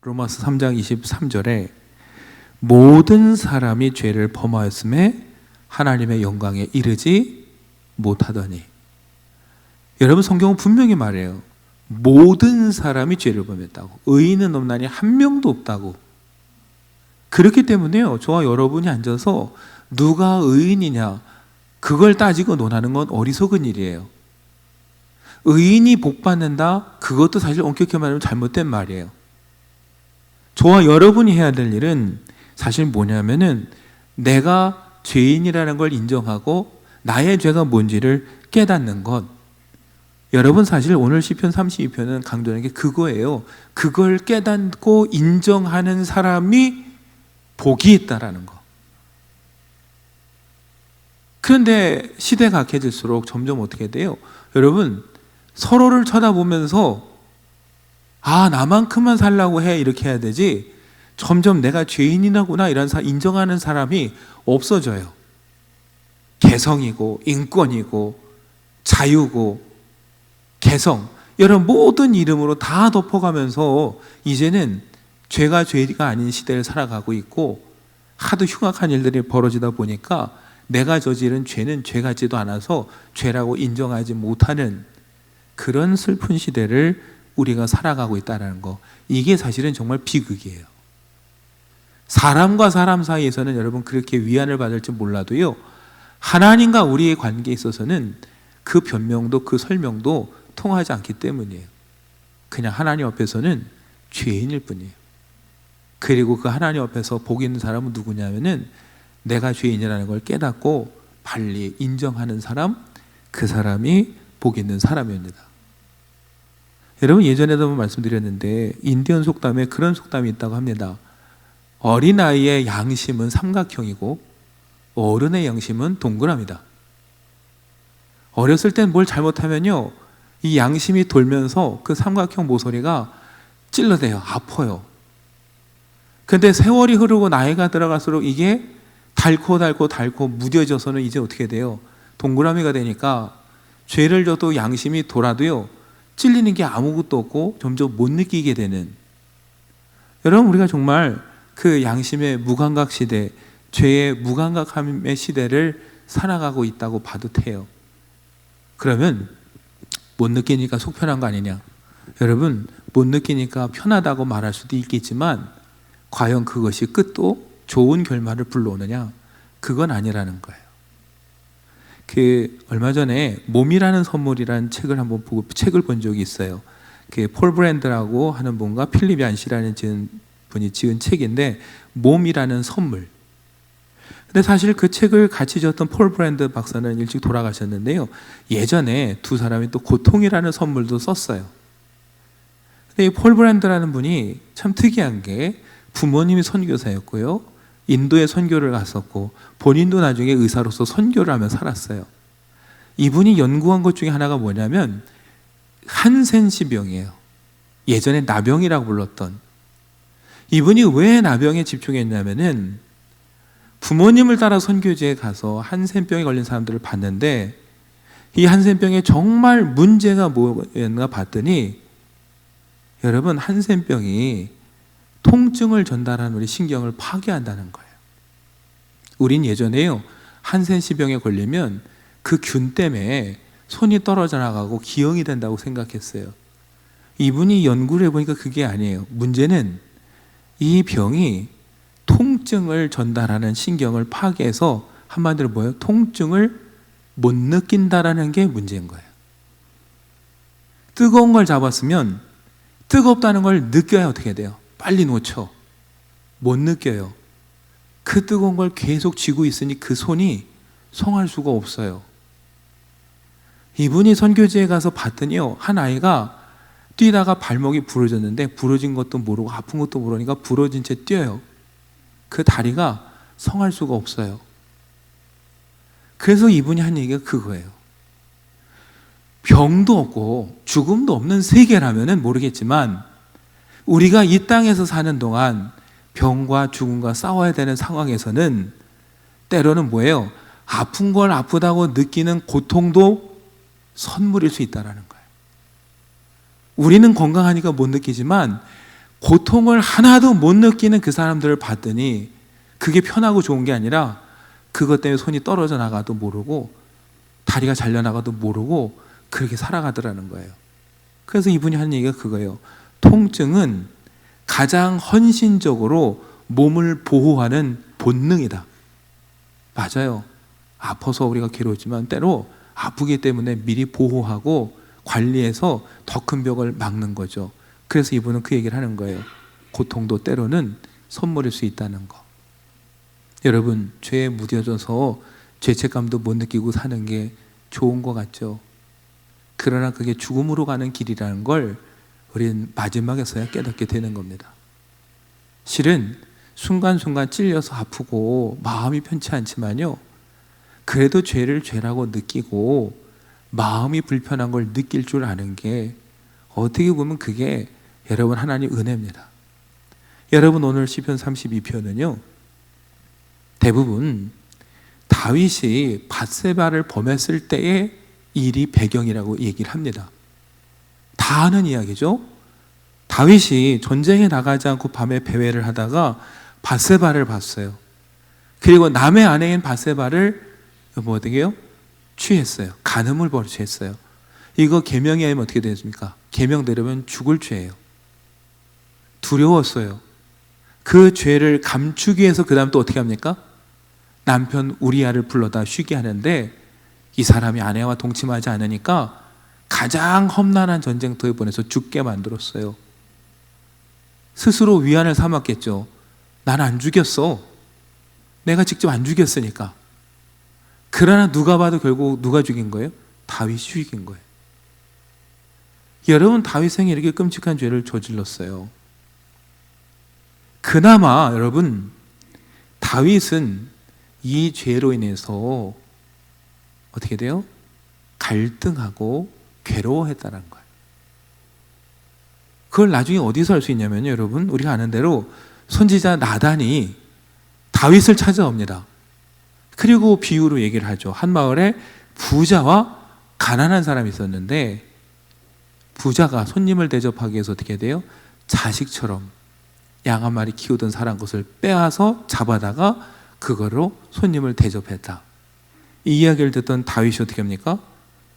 로마서 3장 23절에 모든 사람이 죄를 범하였음에 하나님의 영광에 이르지 못하더니, 여러분 성경은 분명히 말해요. 모든 사람이 죄를 범했다고. 의인은 없나니 한 명도 없다고. 그렇기 때문에요, 저와 여러분이 앉아서 누가 의인이냐 그걸 따지고 논하는 건 어리석은 일이에요. 의인이 복 받는다, 그것도 사실 엄격히 말하면 잘못된 말이에요. 저와 여러분이 해야 될 일은 사실 뭐냐면은 내가 죄인이라는 걸 인정하고 나의 죄가 뭔지를 깨닫는 것. 여러분 사실 오늘 시편 32편은 강조하는 게 그거예요. 그걸 깨닫고 인정하는 사람이 복이 있다라는 거. 그런데 시대가 악해질수록 점점 어떻게 돼요? 여러분 서로를 쳐다보면서 아, 나만큼만 살라고 해, 이렇게 해야 되지, 점점 내가 죄인이구나 이런 인정하는 사람이 없어져요. 개성이고 인권이고 자유고 개성, 이런 모든 이름으로 다 덮어가면서 이제는 죄가 죄가 아닌 시대를 살아가고 있고, 하도 흉악한 일들이 벌어지다 보니까 내가 저지른 죄는 죄 같지도 않아서 죄라고 인정하지 못하는 그런 슬픈 시대를 우리가 살아가고 있다는 거, 이게 사실은 정말 비극이에요. 사람과 사람 사이에서는 여러분 그렇게 위안을 받을지 몰라도요, 하나님과 우리의 관계에 있어서는 그 변명도 그 설명도 통하지 않기 때문이에요. 그냥 하나님 앞에서는 죄인일 뿐이에요. 그리고 그 하나님 앞에서 복 있는 사람은 누구냐면은 내가 죄인이라는 걸 깨닫고 빨리 인정하는 사람, 그 사람이 복 있는 사람입니다. 여러분 예전에도 한번 말씀드렸는데 인디언 속담에 그런 속담이 있다고 합니다. 어린아이의 양심은 삼각형이고 어른의 양심은 동그라미다. 어렸을 땐 뭘 잘못하면요, 이 양심이 돌면서 그 삼각형 모서리가 찔러대요. 아파요. 근데 세월이 흐르고 나이가 들어갈수록 이게 닳고 무뎌져서는 이제 어떻게 돼요? 동그라미가 되니까 죄를 져도 양심이 돌아도요, 찔리는 게 아무것도 없고 점점 못 느끼게 되는, 여러분 우리가 정말 그 양심의 무감각 시대, 죄의 무감각함의 시대를 살아가고 있다고 봐도 돼요. 그러면 못 느끼니까 속 편한 거 아니냐? 여러분 못 느끼니까 편하다고 말할 수도 있겠지만 과연 그것이 끝도 좋은 결말을 불러오느냐? 그건 아니라는 거예요. 얼마 전에 몸이라는 선물이라는 책을 한번 보고 책을 본 적이 있어요. 폴 브랜드라고 하는 분과 필립 얀시라는 분이 지은 책인데, 몸이라는 선물. 근데 사실 그 책을 같이 지었던 폴 브랜드 박사는 일찍 돌아가셨는데요, 예전에 두 사람이 또 고통이라는 선물도 썼어요. 근데 이 폴 브랜드라는 분이 참 특이한 게 부모님이 선교사였고요, 인도에 선교를 갔었고 본인도 나중에 의사로서 선교를 하며 살았어요. 이분이 연구한 것 중에 하나가 뭐냐면 한센시병이에요. 예전에 나병이라고 불렀던. 이분이 왜 나병에 집중했냐면은 부모님을 따라 선교지에 가서 한센병에 걸린 사람들을 봤는데, 이 한센병에 정말 문제가 뭐였나 봤더니, 여러분 한센병이 통증을 전달하는 우리 신경을 파괴한다는 거예요. 우린 예전에요, 한센시병에 걸리면 그 균 때문에 손이 떨어져 나가고 기형이 된다고 생각했어요. 이분이 연구를 해보니까 그게 아니에요. 문제는 이 병이 통증을 전달하는 신경을 파괴해서 한마디로 뭐예요? 통증을 못 느낀다라는 게 문제인 거예요. 뜨거운 걸 잡았으면 뜨겁다는 걸 느껴야 어떻게 돼요? 빨리 놓쳐. 못 느껴요. 그 뜨거운 걸 계속 쥐고 있으니 그 손이 성할 수가 없어요. 이분이 선교지에 가서 봤더니요, 한 아이가 뛰다가 발목이 부러졌는데 부러진 것도 모르고 아픈 것도 모르니까 부러진 채 뛰어요. 그 다리가 성할 수가 없어요. 그래서 이분이 한 얘기가 그거예요. 병도 없고 죽음도 없는 세계라면은 모르겠지만 우리가 이 땅에서 사는 동안 병과 죽음과 싸워야 되는 상황에서는 때로는 뭐예요? 아픈 걸 아프다고 느끼는 고통도 선물일 수 있다는 거예요. 우리는 건강하니까 못 느끼지만 고통을 하나도 못 느끼는 그 사람들을 봤더니 그게 편하고 좋은 게 아니라 그것 때문에 손이 떨어져 나가도 모르고 다리가 잘려나가도 모르고 그렇게 살아가더라는 거예요. 그래서 이분이 하는 얘기가 그거예요. 통증은 가장 헌신적으로 몸을 보호하는 본능이다. 맞아요. 아파서 우리가 괴로웠지만 때로 아프기 때문에 미리 보호하고 관리해서 더 큰 벽을 막는 거죠. 그래서 이분은 그 얘기를 하는 거예요. 고통도 때로는 선물일 수 있다는 거. 여러분, 죄에 무뎌져서 죄책감도 못 느끼고 사는 게 좋은 것 같죠. 그러나 그게 죽음으로 가는 길이라는 걸 우리는 마지막에서야 깨닫게 되는 겁니다. 실은 순간순간 찔려서 아프고 마음이 편치 않지만요, 그래도 죄를 죄라고 느끼고 마음이 불편한 걸 느낄 줄 아는 게 어떻게 보면 그게 여러분 하나님 은혜입니다. 여러분, 오늘 시편 32편은요 대부분 다윗이 밧세바를 범했을 때의 일이 배경이라고 얘기를 합니다. 다 아는 이야기죠. 다윗이 전쟁에 나가지 않고 밤에 배회를 하다가 밧세바를 봤어요. 그리고 남의 아내인 밧세바를 뭐 어떻게 해요? 취했어요. 간음을 벌이했어요. 이거 계명에 하면 어떻게 되십니까? 계명대로면 죽을 죄예요. 두려웠어요. 그 죄를 감추기 위해서 그 다음 또 어떻게 합니까? 남편 우리아를 불러다 쉬게 하는데 이 사람이 아내와 동침하지 않으니까 가장 험난한 전쟁터에 보내서 죽게 만들었어요. 스스로 위안을 삼았겠죠. 난 안 죽였어. 내가 직접 안 죽였으니까. 그러나 누가 봐도 결국 누가 죽인 거예요? 다윗이 죽인 거예요. 여러분, 다윗은 이렇게 끔찍한 죄를 저질렀어요. 그나마 여러분, 다윗은 이 죄로 인해서 어떻게 돼요? 갈등하고 괴로워했다는 거예요. 그걸 나중에 어디서 알 수 있냐면요, 여러분, 우리가 아는 대로 선지자 나단이 다윗을 찾아옵니다. 그리고 비유로 얘기를 하죠. 한 마을에 부자와 가난한 사람이 있었는데 부자가 손님을 대접하기 위해서 어떻게 돼요? 자식처럼 양 한 마리 키우던 사람 것을 빼앗아 잡아다가 그거로 손님을 대접했다. 이 이야기를 듣던 다윗이 어떻게 합니까?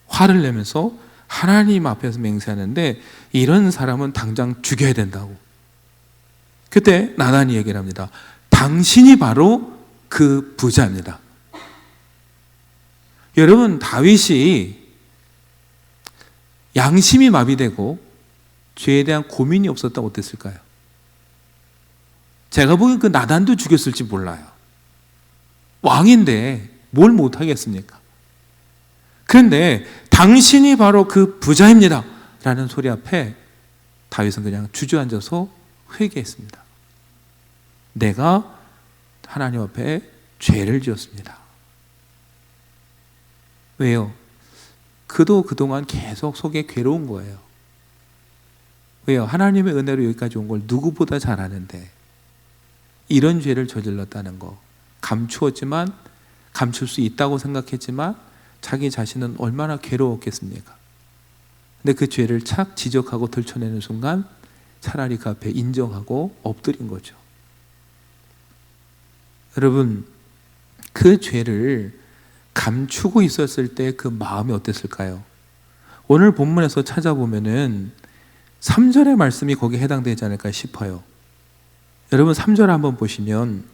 화를 내면서 하나님 앞에서 맹세하는데 이런 사람은 당장 죽여야 된다고. 그때 나단이 얘기를 합니다. 당신이 바로 그 부자입니다. 여러분, 다윗이 양심이 마비되고 죄에 대한 고민이 없었다면 어땠을까요? 제가 보기엔 그 나단도 죽였을지 몰라요. 왕인데 뭘 못하겠습니까? 그런데 당신이 바로 그 부자입니다 라는 소리 앞에 다윗은 그냥 주저앉아서 회개했습니다. 내가 하나님 앞에 죄를 지었습니다. 왜요? 그도 그동안 계속 속에 괴로운 거예요. 왜요? 하나님의 은혜로 여기까지 온 걸 누구보다 잘 아는데 이런 죄를 저질렀다는 거, 감추었지만, 감출 수 있다고 생각했지만 자기 자신은 얼마나 괴로웠겠습니까? 근데 그 죄를 착 지적하고 들춰내는 순간 차라리 그 앞에 인정하고 엎드린 거죠. 여러분, 그 죄를 감추고 있었을 때 그 마음이 어땠을까요? 오늘 본문에서 찾아보면은 3절의 말씀이 거기에 해당되지 않을까 싶어요. 여러분, 3절 한번 보시면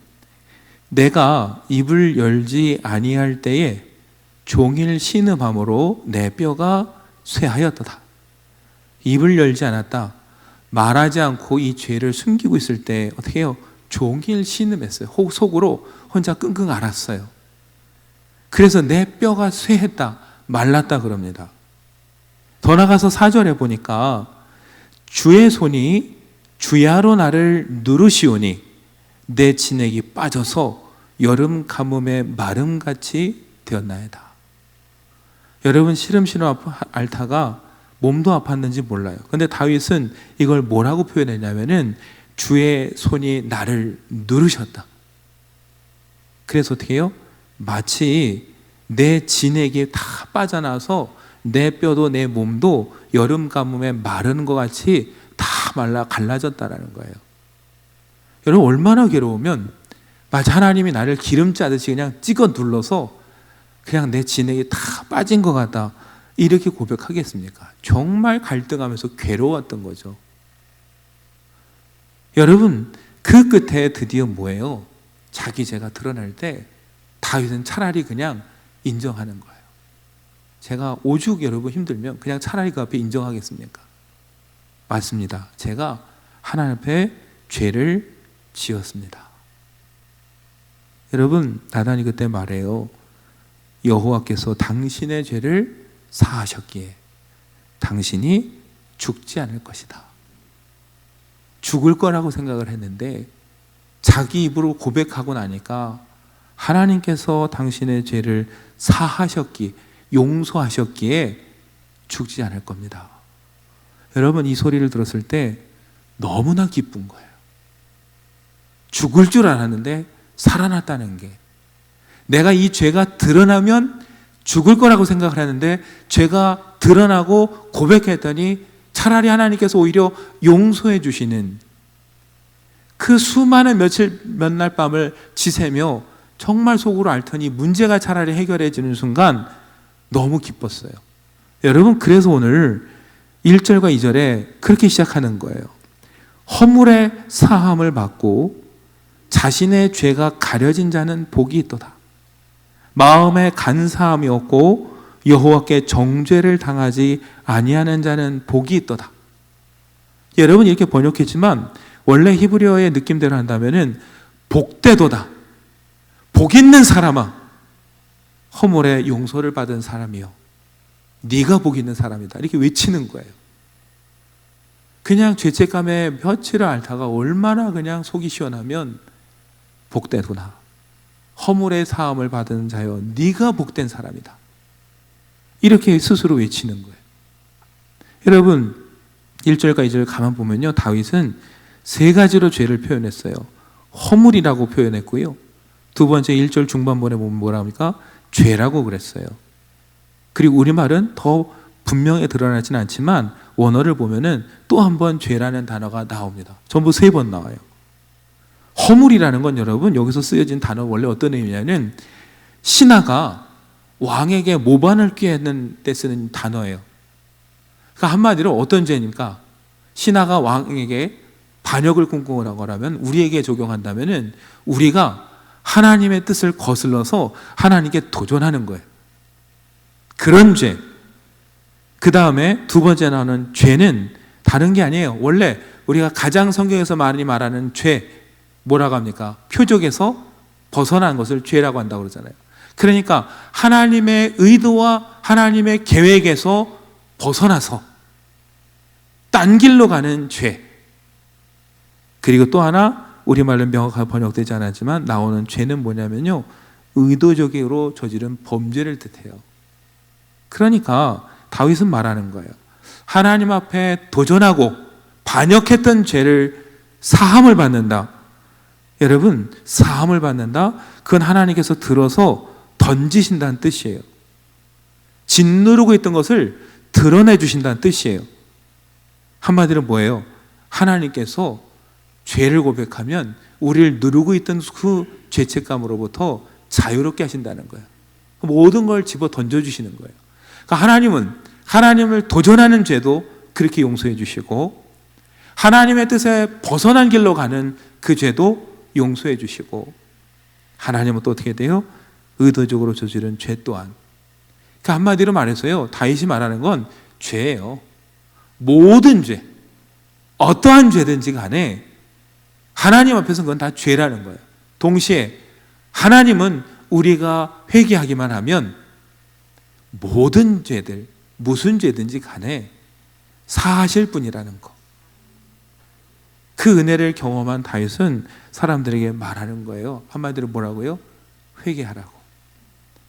내가 입을 열지 아니할 때에 종일 신음함으로 내 뼈가 쇠하였도다. 입을 열지 않았다. 말하지 않고 이 죄를 숨기고 있을 때 어떻게 해요? 종일 신음했어요. 속으로 혼자 끙끙 앓았어요. 그래서 내 뼈가 쇠했다, 말랐다 그럽니다. 더 나가서 4절에 보니까 주의 손이 주야로 나를 누르시오니 내 진액이 빠져서 여름 가뭄의 마름같이 되었나이다. 여러분, 시름시름 앓다가 몸도 아팠는지 몰라요. 근데 다윗은 이걸 뭐라고 표현했냐면은 주의 손이 나를 누르셨다. 그래서 어떻게 해요? 마치 내 진액이 다 빠져나와서 내 뼈도 내 몸도 여름 가뭄에 마르는 것 같이 다 말라 갈라졌다라는 거예요. 여러분 얼마나 괴로우면 마치 하나님이 나를 기름 짜듯이 그냥 찍어 눌러서 그냥 내 진액이 다 빠진 것 같다 이렇게 고백하겠습니까? 정말 갈등하면서 괴로웠던 거죠. 여러분 그 끝에 드디어 뭐예요? 자기 죄가 드러날 때 다윗은 차라리 그냥 인정하는 거예요. 제가 오죽 여러분 힘들면 그냥 차라리 그 앞에 인정하겠습니까? 맞습니다. 제가 하나님 앞에 죄를 지었습니다. 여러분 나단이 그때 말해요. 여호와께서 당신의 죄를 사하셨기에 당신이 죽지 않을 것이다. 죽을 거라고 생각을 했는데 자기 입으로 고백하고 나니까 하나님께서 당신의 죄를 사하셨기, 용서하셨기에 죽지 않을 겁니다. 여러분 이 소리를 들었을 때 너무나 기쁜 거예요. 죽을 줄 알았는데 살아났다는 게, 내가 이 죄가 드러나면 죽을 거라고 생각을 했는데 죄가 드러나고 고백했더니 차라리 하나님께서 오히려 용서해 주시는, 그 수많은 몇 날 밤을 지새며 정말 속으로 앓더니 문제가 차라리 해결해지는 순간 너무 기뻤어요. 여러분 그래서 오늘 1절과 2절에 그렇게 시작하는 거예요. 허물의 사함을 받고 자신의 죄가 가려진 자는 복이 있도다. 마음에 간사함이 없고 여호와께 정죄를 당하지 아니하는 자는 복이 있도다. 여러분 이렇게 번역했지만 원래 히브리어의 느낌대로 한다면은 복되도다. 복 있는 사람아, 허물의 용서를 받은 사람이요, 네가 복 있는 사람이다. 이렇게 외치는 거예요. 그냥 죄책감에 며칠을 앓다가 얼마나 그냥 속이 시원하면 복되도다. 허물의 사함을 받은 자여, 네가 복된 사람이다. 이렇게 스스로 외치는 거예요. 여러분 1절과 2절 가만 보면요, 다윗은 세 가지로 죄를 표현했어요. 허물이라고 표현했고요, 두 번째 1절 중반부에 보면 뭐라 합니까? 죄라고 그랬어요. 그리고 우리말은 더 분명히 드러나진 않지만 원어를 보면은 또 한 번 죄라는 단어가 나옵니다. 전부 3번 나와요. 허물이라는 건 여러분 여기서 쓰여진 단어 원래 어떤 의미냐면 신하가 왕에게 모반을 꾀했는 때 쓰는 단어예요. 그러니까 한마디로 어떤 죄입니까? 신하가 왕에게 반역을 꿈꾸라고 하면 우리에게 적용한다면은 우리가 하나님의 뜻을 거슬러서 하나님께 도전하는 거예요. 그런 죄. 그 다음에 두 번째 나오는 죄는 다른 게 아니에요. 원래 우리가 가장 성경에서 많이 말하는 죄, 뭐라고 합니까? 표적에서 벗어난 것을 죄라고 한다고 그러잖아요. 그러니까 하나님의 의도와 하나님의 계획에서 벗어나서 딴 길로 가는 죄. 그리고 또 하나 우리말로 명확하게 번역되지 않았지만 나오는 죄는 뭐냐면요, 의도적으로 저지른 범죄를 뜻해요. 그러니까 다윗은 말하는 거예요. 하나님 앞에 도전하고 반역했던 죄를 사함을 받는다. 여러분 사함을 받는다, 그건 하나님께서 들어서 던지신다는 뜻이에요. 짓누르고 있던 것을 드러내 주신다는 뜻이에요. 한마디로 뭐예요? 하나님께서 죄를 고백하면 우리를 누르고 있던 그 죄책감으로부터 자유롭게 하신다는 거예요. 모든 걸 집어 던져주시는 거예요. 그러니까 하나님은 하나님을 도전하는 죄도 그렇게 용서해 주시고 하나님의 뜻에 벗어난 길로 가는 그 죄도 용서해 주시고, 하나님은 또 어떻게 돼요? 의도적으로 저지른 죄 또한. 그러니까 한마디로 말해서요, 다윗이 말하는 건 죄예요. 모든 죄, 어떠한 죄든지 간에 하나님 앞에서는 그건 다 죄라는 거예요. 동시에 하나님은 우리가 회개하기만 하면 모든 죄들, 무슨 죄든지 간에 사하실 분이라는 거. 그 은혜를 경험한 다윗은 사람들에게 말하는 거예요. 한마디로 뭐라고요? 회개하라고.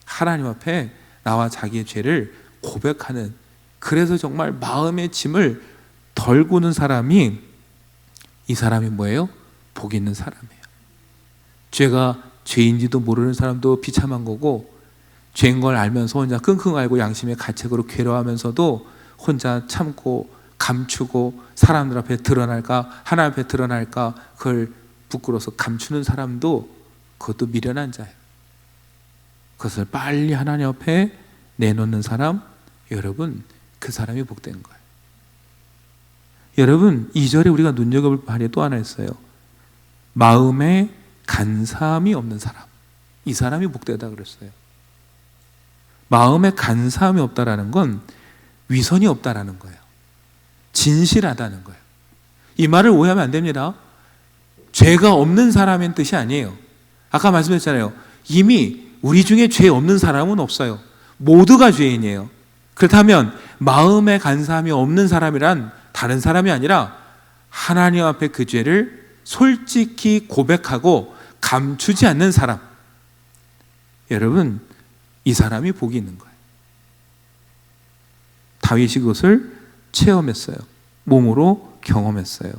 하나님 앞에 나와 자기의 죄를 고백하는, 그래서 정말 마음의 짐을 덜 구는 사람이, 이 사람이 뭐예요? 복 있는 사람이에요. 죄가 죄인지도 모르는 사람도 비참한 거고, 죄인 걸 알면서 혼자 끙끙 앓고 양심의 가책으로 괴로워하면서도 혼자 참고 감추고 사람들 앞에 드러날까, 하나님 앞에 드러날까 그걸 부끄러워서 감추는 사람도 그것도 미련한 자예요. 그것을 빨리 하나님 앞에 내놓는 사람, 여러분 그 사람이 복된 거예요. 여러분 2절에 우리가 눈여겨볼 바에 또 하나 있어요. 마음에 간사함이 없는 사람, 이 사람이 복되다 그랬어요. 마음에 간사함이 없다라는 건 위선이 없다라는 거예요. 진실하다는 거예요. 이 말을 오해하면 안 됩니다. 죄가 없는 사람인 뜻이 아니에요. 아까 말씀드렸잖아요. 이미 우리 중에 죄 없는 사람은 없어요. 모두가 죄인이에요. 그렇다면 마음에 간사함이 없는 사람이란 다른 사람이 아니라 하나님 앞에 그 죄를 솔직히 고백하고 감추지 않는 사람. 여러분, 이 사람이 복이 있는 거예요. 다윗이 그것을 체험했어요. 몸으로 경험했어요.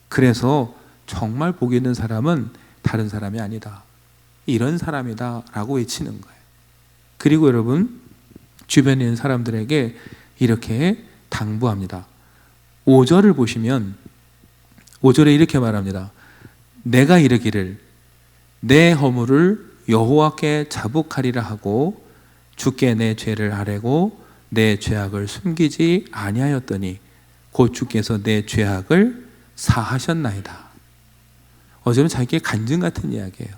그래서 정말 복이 있는 사람은 다른 사람이 아니다, 이런 사람이다 라고 외치는 거예요. 그리고 여러분, 주변에 있는 사람들에게 이렇게 당부합니다. 5절을 보시면 5절에 이렇게 말합니다. 내가 이르기를 내 허물을 여호와께 자복하리라 하고 주께 내 죄를 아뢰고 내 죄악을 숨기지 아니하였더니 곧 주께서 내 죄악을 사하셨나이다. 어쩌면 자기의 간증 같은 이야기예요.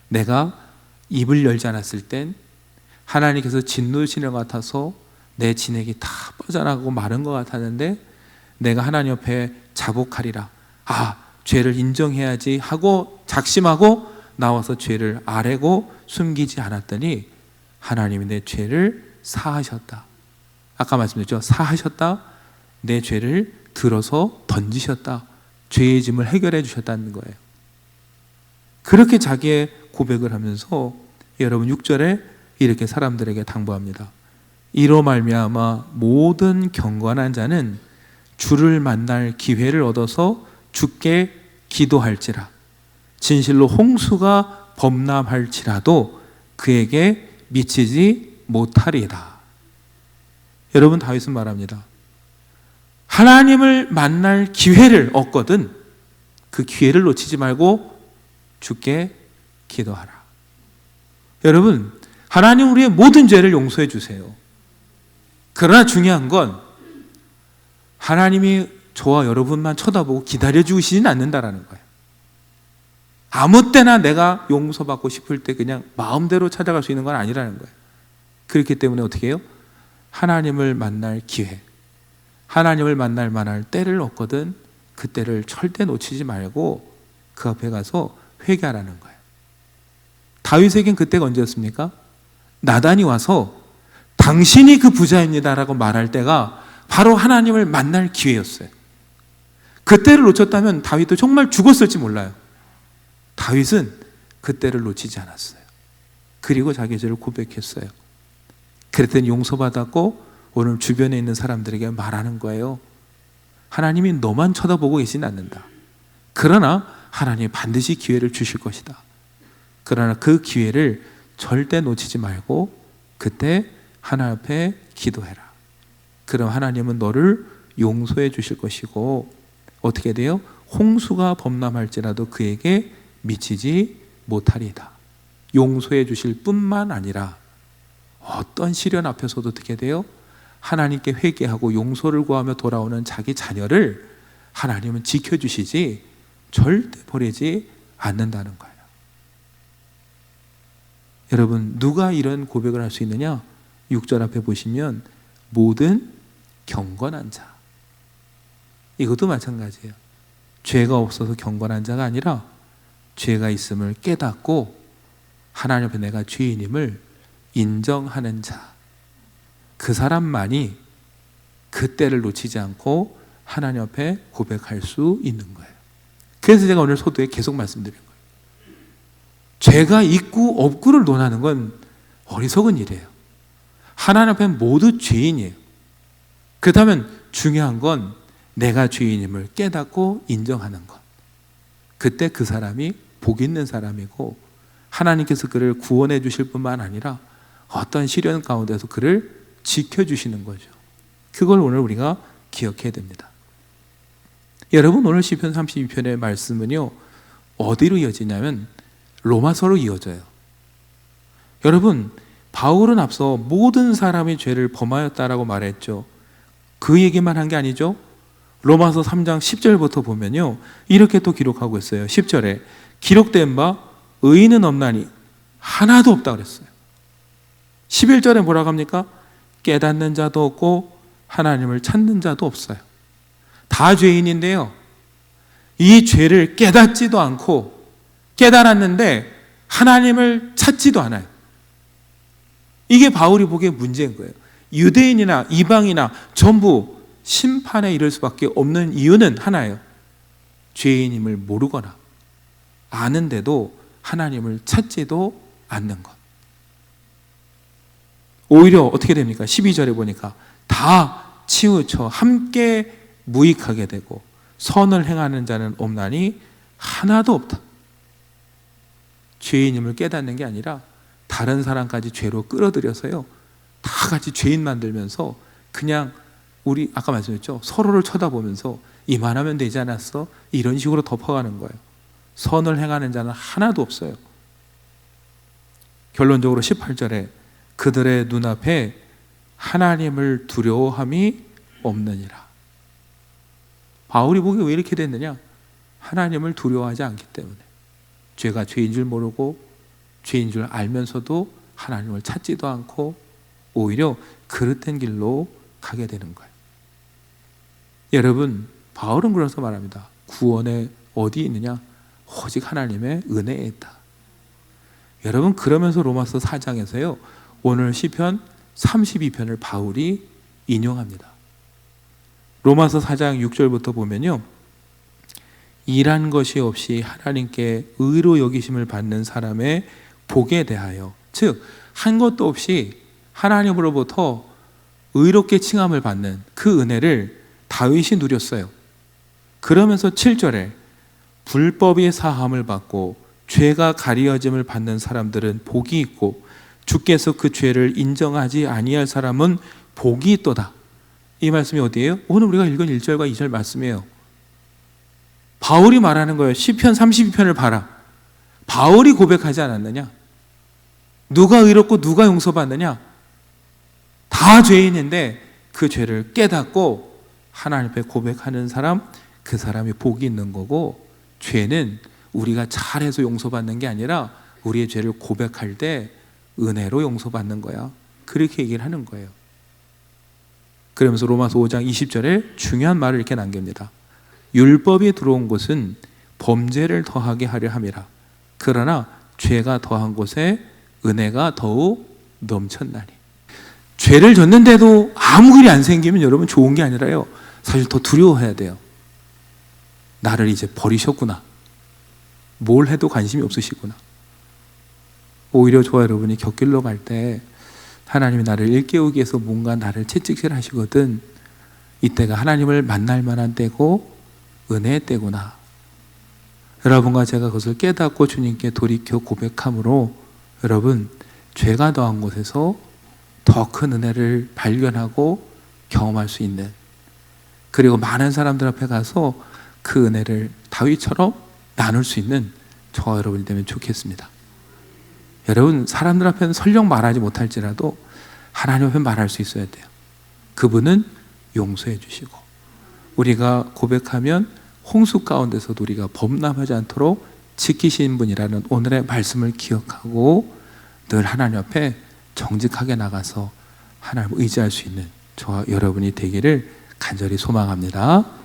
내가 입을 열지 않았을 땐 하나님께서 진노하시는 것 같아서 내 진액이 다 뻗어나가고 마른 것 같았는데 내가 하나님 옆에 자복하리라, 죄를 인정해야지 하고 작심하고 나와서 죄를 아뢰고 숨기지 않았더니 하나님이 내 죄를 사하셨다. 아까 말씀드렸죠. 사하셨다. 내 죄를 들어서 던지셨다. 죄의 짐을 해결해 주셨다는 거예요. 그렇게 자기의 고백을 하면서 여러분 6절에 이렇게 사람들에게 당부합니다. 이로 말미암아 모든 경건한 자는 주를 만날 기회를 얻어서 주께 기도할지라. 진실로 홍수가 범람할지라도 그에게 미치지 못하리이다. 여러분, 다윗은 말합니다. 하나님을 만날 기회를 얻거든 그 기회를 놓치지 말고 주께 기도하라. 여러분, 하나님 우리의 모든 죄를 용서해 주세요. 그러나 중요한 건 하나님이 저와 여러분만 쳐다보고 기다려 주시진 않는다라는 거예요. 아무 때나 내가 용서받고 싶을 때 그냥 마음대로 찾아갈 수 있는 건 아니라는 거예요. 그렇기 때문에 어떻게 해요? 하나님을 만날 기회, 하나님을 만날 만할 때를 얻거든 그 때를 절대 놓치지 말고 그 앞에 가서 회개하라는 거예요. 다윗에겐 그때가 언제였습니까? 나단이 와서 당신이 그 부자입니다라고 말할 때가 바로 하나님을 만날 기회였어요. 그때를 놓쳤다면 다윗도 정말 죽었을지 몰라요. 다윗은 그때를 놓치지 않았어요. 그리고 자기 죄를 고백했어요. 그랬더니 용서받았고 오늘 주변에 있는 사람들에게 말하는 거예요. 하나님이 너만 쳐다보고 계시진 않는다. 그러나 하나님이 반드시 기회를 주실 것이다. 그러나 그 기회를 절대 놓치지 말고 그때 하나님 앞에 기도해라. 그럼 하나님은 너를 용서해 주실 것이고 어떻게 돼요? 홍수가 범람할지라도 그에게 미치지 못하리이다. 용서해 주실 뿐만 아니라 어떤 시련 앞에서도 어떻게 돼요? 하나님께 회개하고 용서를 구하며 돌아오는 자기 자녀를 하나님은 지켜주시지 절대 버리지 않는다는 거예요. 여러분, 누가 이런 고백을 할 수 있느냐? 6절 앞에 보시면 모든 경건한 자. 이것도 마찬가지예요. 죄가 없어서 경건한 자가 아니라 죄가 있음을 깨닫고 하나님 앞에 내가 죄인임을 인정하는 자. 그 사람만이 그 때를 놓치지 않고 하나님 앞에 고백할 수 있는 거예요. 그래서 제가 오늘 소도에 계속 말씀드린 거예요. 죄가 있고 없고를 논하는 건 어리석은 일이에요. 하나님 앞에 모두 죄인이에요. 그렇다면 중요한 건 내가 죄인임을 깨닫고 인정하는 것. 그때 그 사람이 복 있는 사람이고 하나님께서 그를 구원해 주실 뿐만 아니라 어떤 시련 가운데서 그를 지켜주시는 거죠. 그걸 오늘 우리가 기억해야 됩니다. 여러분, 오늘 시편 32편의 말씀은요, 어디로 이어지냐면 로마서로 이어져요. 여러분, 바울은 앞서 모든 사람이 죄를 범하였다라고 말했죠. 그 얘기만 한 게 아니죠. 로마서 3장 10절부터 보면요, 이렇게 또 기록하고 있어요. 10절에 기록된 바 의인은 없나니 하나도 없다 그랬어요. 11절에 뭐라고 합니까? 깨닫는 자도 없고 하나님을 찾는 자도 없어요. 다 죄인인데요, 이 죄를 깨닫지도 않고 깨달았는데 하나님을 찾지도 않아요. 이게 바울이 보기에 문제인 거예요. 유대인이나 이방이나 전부 심판에 이를 수밖에 없는 이유는 하나예요. 죄인임을 모르거나 아는데도 하나님을 찾지도 않는 것. 오히려 어떻게 됩니까? 12절에 보니까 다 치우쳐 함께 무익하게 되고 선을 행하는 자는 없나니 하나도 없다. 죄인임을 깨닫는 게 아니라 다른 사람까지 죄로 끌어들여서요, 다 같이 죄인 만들면서 그냥 우리 아까 말씀했죠, 서로를 쳐다보면서 이만하면 되지 않았어? 이런 식으로 덮어가는 거예요. 선을 행하는 자는 하나도 없어요. 결론적으로 18절에 그들의 눈앞에 하나님을 두려워함이 없느니라. 바울이 보기에 왜 이렇게 됐느냐? 하나님을 두려워하지 않기 때문에. 죄가 죄인 줄 모르고 죄인 줄 알면서도 하나님을 찾지도 않고 오히려 그릇된 길로 가게 되는 거예요. 여러분, 바울은 그래서 말합니다. 구원에 어디 있느냐? 오직 하나님의 은혜에 있다. 여러분, 그러면서 로마서 4장에서요, 오늘 시편 32편을 바울이 인용합니다. 로마서 4장 6절부터 보면요, 일한 것이 없이 하나님께 의로 여기심을 받는 사람의 복에 대하여, 즉 한 것도 없이 하나님으로부터 의롭게 칭함을 받는 그 은혜를 다윗이 누렸어요. 그러면서 7절에 불법의 사함을 받고 죄가 가리어짐을 받는 사람들은 복이 있고 주께서 그 죄를 인정하지 아니할 사람은 복이 있도다. 이 말씀이 어디예요? 오늘 우리가 읽은 1절과 2절 말씀이에요. 바울이 말하는 거예요. 시편 32편을 봐라. 바울이 고백하지 않았느냐? 누가 의롭고 누가 용서받느냐? 다 죄인인데 그 죄를 깨닫고 하나님 앞에 고백하는 사람, 그 사람이 복이 있는 거고, 죄는 우리가 잘해서 용서받는 게 아니라 우리의 죄를 고백할 때 은혜로 용서받는 거야. 그렇게 얘기를 하는 거예요. 그러면서 로마서 5장 20절에 중요한 말을 이렇게 남깁니다. 율법이 들어온 곳은 범죄를 더하게 하려 함이라. 그러나 죄가 더한 곳에 은혜가 더욱 넘쳤나니. 죄를 졌는데도 아무 일이 안 생기면 여러분 좋은 게 아니라요, 사실 더 두려워해야 돼요. 나를 이제 버리셨구나. 뭘 해도 관심이 없으시구나. 오히려 저와 여러분이 곁길로 갈 때 하나님이 나를 일깨우기 위해서 뭔가 나를 채찍질 하시거든. 이때가 하나님을 만날 만한 때고 은혜의 때구나. 여러분과 제가 그것을 깨닫고 주님께 돌이켜 고백함으로 여러분, 죄가 더한 곳에서 더 큰 은혜를 발견하고 경험할 수 있는, 그리고 많은 사람들 앞에 가서 그 은혜를 다윗처럼 나눌 수 있는 저와 여러분이 되면 좋겠습니다. 여러분, 사람들 앞에는 설령 말하지 못할지라도 하나님 앞에 말할 수 있어야 돼요. 그분은 용서해 주시고, 우리가 고백하면 홍수 가운데서도 우리가 범람하지 않도록 지키신 분이라는 오늘의 말씀을 기억하고 늘 하나님 앞에 정직하게 나가서 하나님을 의지할 수 있는 저와 여러분이 되기를 간절히 소망합니다.